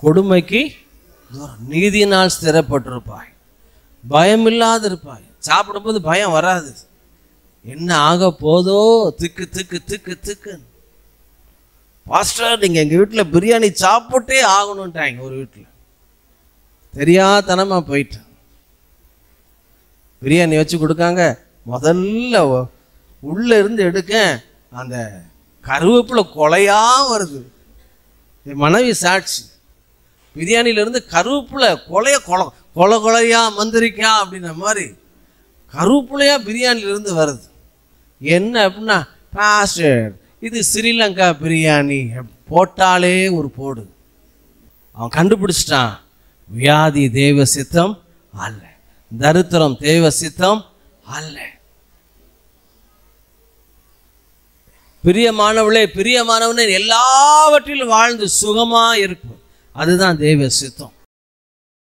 கொடுமைக்கு நீதியினால் ஸ்திரப்பட்டிருப்பாய், பயமில்லாது இருப்பாய். சாப்பிடும்போது பயம் வராது. என்ன ஆக போதோ, திக்கு திக்கு திக்கு திக்கு. பாஸ்டர் நீங்கள் எங்கள் வீட்டில் பிரியாணி சாப்பிட்டே ஆகணுன்ட்டாங்க. ஒரு வீட்டில் தெரியாதனமாக போயிட்டேன். பிரியாணி வச்சு கொடுக்காங்க. முதல்ல உள்ளே இருந்து எடுக்க அந்த கருவேப்பிலை கொலையா வருது. என் மனைவி சாட்சி. பிரியாணியிலேருந்து கருவேப்பிலை கொலைய கொலை கொலையா மந்திரிக்கா அப்படின்ற மாதிரி கருவேப்பிலையா பிரியாணியிலேருந்து வருது. என்ன அப்படின்னா, பாஸ்டர் இது ஸ்ரீலங்கா பிரியாணி போட்டாலே ஒரு போடு. அவன் கண்டுபிடிச்சிட்டான், வியாதி தேவ சித்தம் அல்ல, தரித்திரம் தேவ சித்தம் அல்ல. பிரியமானவளே, பிரியமானவனே, எல்லாவற்றிலும் வாழ்ந்து சுகமா இருக்கும், அதுதான் தேவ சித்தம்.